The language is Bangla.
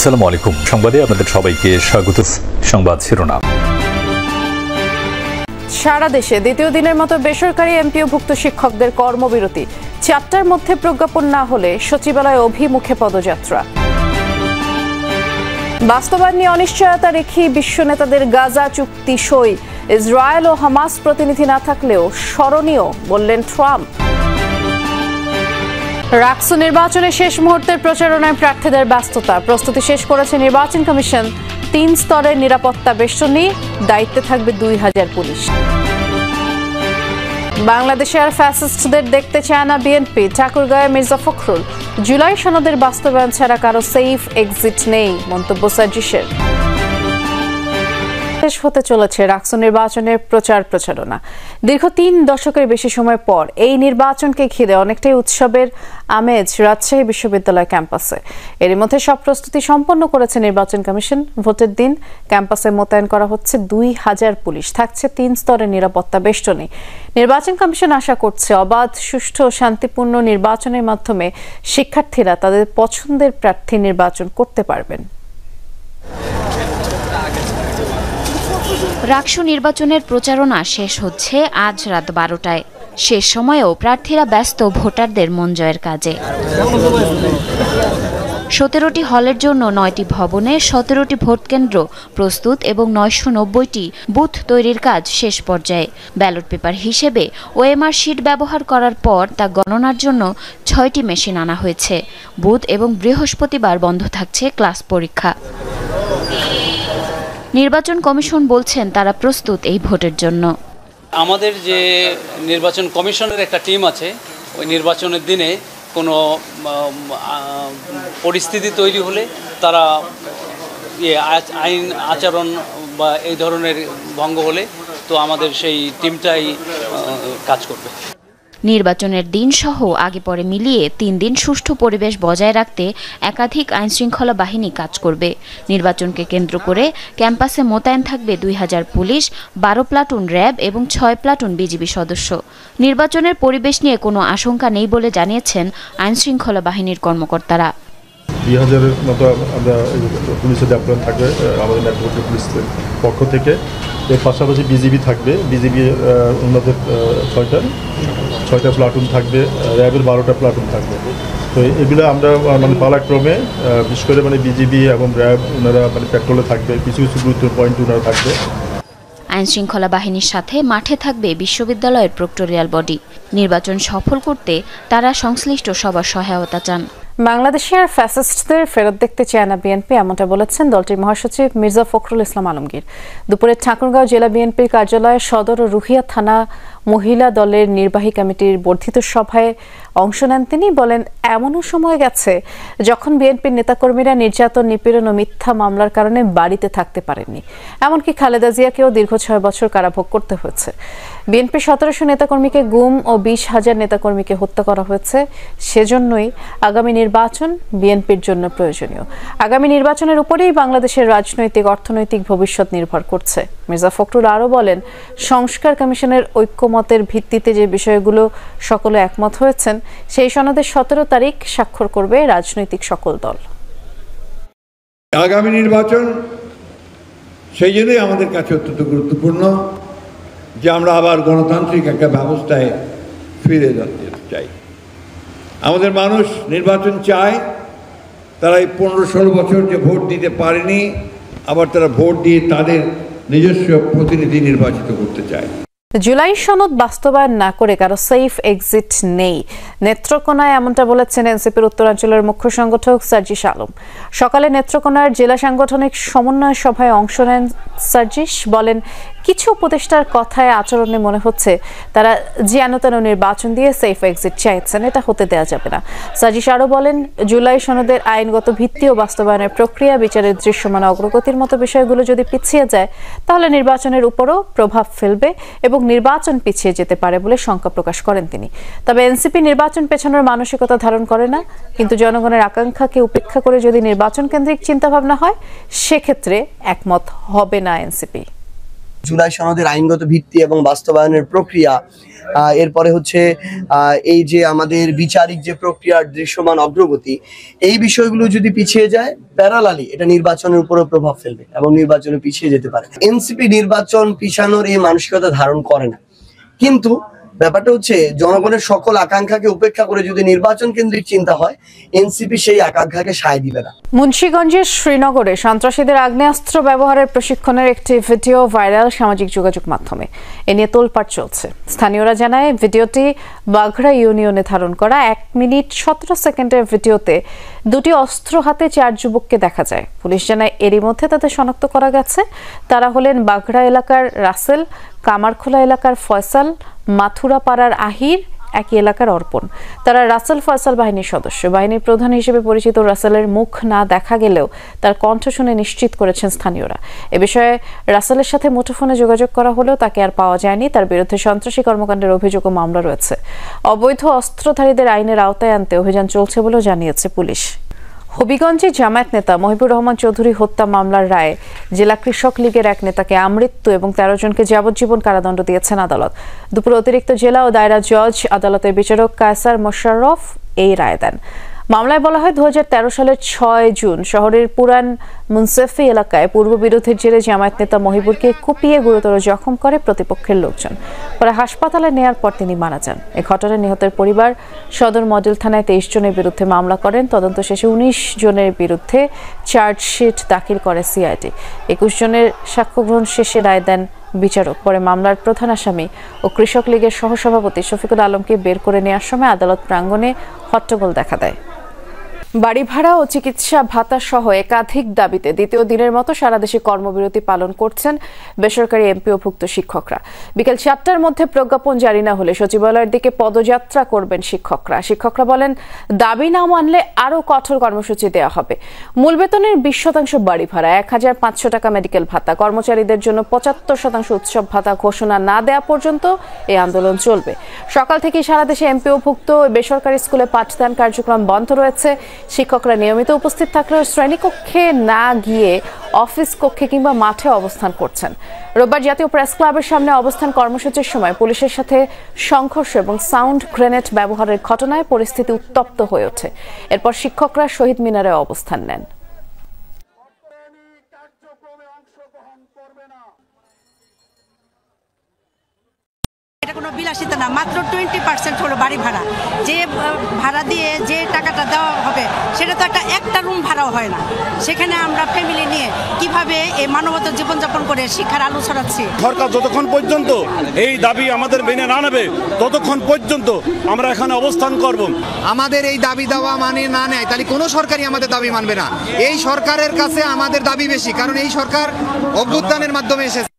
আসসালামু আলাইকুম। সংবাদে আপনাদের সবাইকে স্বাগত। সংবাদ শিরোনাম। সারা দেশে দ্বিতীয় দিনের মতো বেসরকারি এমপিওভুক্ত শিক্ষকদের কর্মবিরতি। 4টার মধ্যে প্রজ্ঞাপন না হলে সচিবালয় অভিমুখে পদযাত্রা। বাস্তবায়ন নিয়ে অনিশ্চয়তা রেখে বিশ্ব নেতাদের গাজা চুক্তি সই। ইসরায়েল ও হামাস প্রতিনিধি না থাকলেও স্মরণীয় বললেন ট্রাম্প। রাকসু নির্বাচনে শেষ মুহূর্তের প্রচারণায় প্রার্থীদের ব্যস্ততা। প্রস্তুতি শেষ করেছে নির্বাচন কমিশন। 3 স্তরের নিরাপত্তা বেষ্টনী, দায়িত্বে থাকবে 2000 পুলিশ। বাংলাদেশে আর ফ্যাসিস্টদের দেখতে চায় না বিএনপি। ঠাকুরগাঁয়ে মির্জা ফখরুল। জুলাই সনদের বাস্তবায়ন ছাড়া কারো সেফ এক্সিট নেই, মন্তব্য সার্জিসের। শেষ হতে চলেছে রাকসু নির্বাচনের প্রচারণা। দীর্ঘ 3 দশকের বেশি সময় পর এই নির্বাচনকে ঘিরে অনেকটাই উৎসবের আমেজ রাজশাহী বিশ্ববিদ্যালয় ক্যাম্পাসে। এর মধ্যে সব প্রস্তুতি সম্পন্ন করেছে নির্বাচন কমিশন। ভোটের দিন ক্যাম্পাসে মোতায়েন করা হচ্ছে 2000 পুলিশ। থাকছে 3 স্তরের নিরাপত্তা বেষ্টনী। নির্বাচন কমিশন আশা করছে অবাধ, সুষ্ঠু ও শান্তিপূর্ণ নির্বাচনের মাধ্যমে শিক্ষার্থীরা তাদের পছন্দের প্রার্থী নির্বাচন করতে পারবেন। রাকসু নির্বাচনের প্রচারণা শেষ হচ্ছে আজ রাত 12টায়। শেষ সময়েও প্রার্থীরা ব্যস্ত ভোটারদের মন জয়ের কাজে। 17টি হলের জন্য 9টি ভবনে 17টি ভোট কেন্দ্র প্রস্তুত এবং 990টি বুথ তৈরির কাজ শেষ পর্যায়ে। ব্যালট পেপার হিসেবে ওএমআর শিট ব্যবহার করার পর তা গণনার জন্য 6টি মেশিন আনা হয়েছে। বুধ এবং বৃহস্পতিবার বন্ধ থাকছে ক্লাস পরীক্ষা। নির্বাচন কমিশন বলছেন তারা প্রস্তুত এই ভোটের জন্য। আমাদের যে নির্বাচন কমিশনের একটা টিম আছে, ওই নির্বাচনের দিনে কোনো পরিস্থিতি তৈরি হলে তারা আইন আচরণ বা এই ধরনের ভঙ্গ হলে তো আমাদের সেই টিমটাই কাজ করবে। নির্বাচনের দিন সহ আগে পরে মিলিয়ে 3 দিন সুষ্ঠু পরিবেশ বজায় রাখতে একাধিক আইনশৃঙ্খলা বাহিনী কাজ করবে। নির্বাচনকে কেন্দ্র করে ক্যাম্পাসে মোতায়েন থাকবে 2000 পুলিশ, 12 প্লাটুন র্যাব এবং 6 প্লাটুন বিজিবি সদস্য। নির্বাচনের পরিবেশ নিয়ে কোনো আশঙ্কা নেই বলে জানিয়েছেন আইনশৃঙ্খলা বাহিনীর কর্মকর্তারা। 2000-এর মতো আমরা পুলিশের ডেপ্লয়মেন্ট থাকবে আমাদের নেটওয়ার্কের পুলিশের পক্ষ থেকে। এর পাশাপাশি বিজিবি থাকবে। বিজিবি ওনাদের 6টা প্লাটুন থাকবে, র্যাবের 12টা প্লাটুন থাকবে। তো এগুলো আমরা পালাক্রমে বিশেষ করে বিজিবি এবং র্যাব ওনারা পেট্রোলে থাকবে, কিছু কিছু গুরুত্বপূর্ণ পয়েন্ট ওনারা থাকবে। আইনশৃঙ্খলা বাহিনীর সাথে মাঠে থাকবে বিশ্ববিদ্যালয়ের প্রক্টোরিয়াল বডি। নির্বাচন সফল করতে তারা সংশ্লিষ্ট সবার সহায়তা চান। বাংলাদেশে আর ফ্যাসিস্টদের ফেরত দেখতে চায় না বিএনপি, এমনটা বলেছেন দলটির মহাসচিব মির্জা ফখরুল ইসলাম আলমগীর। দুপুরে ঠাকুরগাঁও জেলা বিএনপির কার্যালয়ে সদর ও রুহিয়া থানা মহিলা দলের নির্বাহী কমিটির বর্ধিত সভায় অংশ নেন তিনি। বলেন, এমনও সময় গেছে যখন বিএনপির নেতাকর্মীরা নির্যাতন, নিপীড়ন ও মিথ্যা মামলার কারণে বাড়িতে থাকতে পারেননি। এমনকি খালেদা জিয়াকেও দীর্ঘ 6 বছর কারাভোগ করতে হয়েছে। বিএনপির 1700 নেতাকর্মীকে গুম ও 20,000 নেতাকর্মীকে হত্যা করা হয়েছে। সেজন্যই আগামী নির্বাচন বিএনপির জন্য প্রয়োজনীয়। আগামী নির্বাচনের উপরেই বাংলাদেশের রাজনৈতিক অর্থনৈতিক ভবিষ্যৎ নির্ভর করছে। মির্জা ফখরুল আরও বলেন, সংস্কার কমিশনের ঐক্যমতের ভিত্তিতে যে বিষয়গুলো সকলে একমত হয়েছেন সেই সনদে 17 তারিখ স্বাক্ষর করবে রাজনৈতিক সকল দল। আগামী নির্বাচন সেই জন্যই আমাদের কাছে অত্যন্ত গুরুত্বপূর্ণ যে আমরা আবার গণতান্ত্রিক একটা ব্যবস্থায় ফিরে যেতে চাই। আমাদের মানুষ নির্বাচন চায়। তারা এই 15-16 বছর যে ভোট দিতে পারেনি, আবার তারা ভোট দিয়ে তাদের নিজস্ব প্রতিনিধি নির্বাচিত করতে চায়। জুলাই সনদ বাস্তবায়ন না করে কারো সেফ এক্সিট নেই, নেত্রকোনায় এমনটা বলেছেন এনসিপির উত্তরাঞ্চলের মুখ্য সংগঠক সার্জিস আলম। সকালে নেত্রকোনার জেলা সাংগঠনিক সমন্বয় সভায় অংশ নেন সার্জিস। বলেন, কিছু উপদেষ্টার কথায় আচরণে মনে হচ্ছে তারা যেন নির্বাচন দিয়ে সেফ এক্সিট চাইছেন, এটা হতে দেওয়া যাবে না। সার্জিস আরও বলেন, জুলাই সনদের আইনগত ভিত্তি ও বাস্তবায়নের প্রক্রিয়া, বিচারের দৃশ্যমান অগ্রগতির মতো বিষয়গুলো যদি পিছিয়ে যায় তাহলে নির্বাচনের উপরও প্রভাব ফেলবে এবং নির্বাচন পিছিয়ে যেতে পারে বলে শঙ্কা প্রকাশ করেন তিনি। তবে এনসিপি নির্বাচন পেছানোর মানসিকতা ধারণ করে না, কিন্তু জনগণের আকাঙ্ক্ষাকে উপেক্ষা করে যদি নির্বাচন কেন্দ্রিক চিন্তাভাবনা হয় সেক্ষেত্রে একমত হবে না এনসিপি। জুলাই সনদের আইনগত ভিত্তি এবং বাস্তবায়নের প্রক্রিয়া, এরপরে হচ্ছে এই যে আমাদের বিচারিক যে প্রক্রিয়ার দৃশ্যমান অগ্রগতি, এই বিষয়গুলো যদি পিছিয়ে যায় প্যারালালি এটা নির্বাচনের উপরও প্রভাব ফেলবে এবং নির্বাচনে পিছিয়ে যেতে পারে। এনসিপি নির্বাচন পিছানোর এই মানসিকতা ধারণ করে না, কিন্তু ব্যাপারটা হচ্ছে জনগণের সকল আকাঙ্ক্ষাকে উপেক্ষা করে যদি নির্বাচন কেন্দ্রিক চিন্তা হয়, এনসিপি সেই আকাঙ্ক্ষাকে সায় দিবে না। মুন্সিগঞ্জের শ্রীনগরে সন্ত্রাসীদের আগ্নেয়াস্ত্র ব্যবহারের প্রশিক্ষণের একটি ভিডিও ভাইরাল সামাজিক যোগাযোগ মাধ্যমে। এ নিয়ে তোলপাড় চলছে। স্থানীয়রা জানায়, ভিডিওটি বাঘড়া ইউনিয়নে ধারণ করা। 1 মিনিট 17 সেকেন্ডের ভিডিওতে দুটি অস্ত্র হাতে 4 যুবককে দেখা যায়। পুলিশ জানায়, এরই মধ্যে তাদের শনাক্ত করা গেছে। তারা হলেন বাঘড়া এলাকার রাসেল, কামারখোলা এলাকার ফয়সাল, মাথুরাপাড়ার আহির, একই এলাকার অর্পণ। তারা রাসেল ফয়সাল বাহিনীর সদস্য। বাহিনীর প্রধান হিসেবে পরিচিত রাসেলের মুখ না দেখা গেলেও তার কণ্ঠ শুনে নিশ্চিত করেছেন স্থানীয়রা। এ বিষয়ে রাসেলের সাথে মুঠোফোনে যোগাযোগ করা হলেও তাকে আর পাওয়া যায়নি। তার বিরুদ্ধে সন্ত্রাসী কর্মকাণ্ডের অভিযোগ ও মামলা রয়েছে। অবৈধ অস্ত্রধারীদের আইনের আওতায় আনতে অভিযান চলছে বলেও জানিয়েছে পুলিশ। হবিগঞ্জে জামায়াত নেতা মহিবুর রহমান চৌধুরী হত্যা মামলার রায়ে জেলা কৃষক লীগের এক নেতাকে আমৃত্যু এবং 13 জনকে যাবজ্জীবন কারাদণ্ড দিয়েছেন আদালত। দুপুরে অতিরিক্ত জেলা ও দায়রা জজ আদালতের বিচারক কায়সার মোশাররফ এই রায় দেন। মামলায় বলা হয়, 2013 সালের 6 জুন শহরের পুরান মুনসেফি এলাকায় পূর্ববিরোধের জেরে জামায়াত নেতা মহিবুরকে কুপিয়ে গুরুতর জখম করে প্রতিপক্ষের লোকজন। পরে হাসপাতালে নেয়ার পর তিনি মারা যান। এ ঘটনায় নিহতের পরিবার সদর মডেল থানায় 23 জনের বিরুদ্ধে মামলা করেন। তদন্ত শেষে 19 জনের বিরুদ্ধে চার্জশিট দাখিল করে সিআইডি। 21 জনের সাক্ষ্য গ্রহণ শেষে রায় দেন বিচারক। পরে মামলার প্রধান আসামি ও কৃষক লীগের সহসভাপতি শফিকুল আলমকে বের করে নেওয়ার সময় আদালত প্রাঙ্গণে হট্টগোল দেখা দেয়। বাড়ি ভাড়া ও চিকিৎসা ভাতা সহ একাধিক দাবিতে দ্বিতীয় দিনের মতো সারা দেশে কর্মবিরতি পালন করছেন বেসরকারি এমপিওভুক্ত শিক্ষকরা। বিকেল 4টার মধ্যে প্রজ্ঞাপন জারি না হলে সচিবালয়ের দিকে পদযাত্রা করবেন শিক্ষকরা। শিক্ষকরা বলেন, দাবি না মানলে আরও কঠোর কর্মসূচি দেওয়া হবে। মূল বেতনের 20% বাড়ি ভাড়া, 1500 টাকা মেডিকেল ভাতা, কর্মচারীদের জন্য 75% উৎসব ভাতা ঘোষণা না দেওয়া পর্যন্ত এই আন্দোলন চলবে। সকাল থেকে সারা দেশে এমপিওভুক্ত বেসরকারি স্কুলে পাঠদান কার্যক্রম বন্ধ রয়েছে। শিক্ষকরা নিয়মিত উপস্থিত থাকলেও শ্রেণীকক্ষে না গিয়ে অফিস কক্ষে কিংবা মাঠে অবস্থান করছেন। রোববার জাতীয় প্রেস ক্লাবের সামনে অবস্থান কর্মসূচির সময় পুলিশের সাথে সংঘর্ষ এবং সাউন্ড গ্রেনেড ব্যবহারের ঘটনায় পরিস্থিতি উত্তপ্ত হয়ে ওঠে। এরপর শিক্ষকরা শহীদ মিনারে অবস্থান নেন। এটা কোনো বিলাসিতা না, মাত্র 20% হলো বাড়ি ভাড়া। যে ভাড়া দিয়ে যে টাকাটা দেওয়া হবে সেটা তো একটা রুম ভাড়াও হয় না। সেখানে আমরা ফ্যামিলি নিয়ে কিভাবে এই মানবতা জীবনযাপন করে শিক্ষার আলো ছড়াচ্ছি। সরকার যতক্ষণ পর্যন্ত এই দাবি আমাদের মেনে না নেবে ততক্ষণ পর্যন্ত আমরা এখানে অবস্থান করব। আমাদের এই দাবি দেওয়া মানে না নেয় তাহলে কোনো সরকারই আমাদের দাবি মানবে না। এই সরকারের কাছে আমাদের দাবি বেশি, কারণ এই সরকার অভ্যুত্থানের মাধ্যমে এসেছে।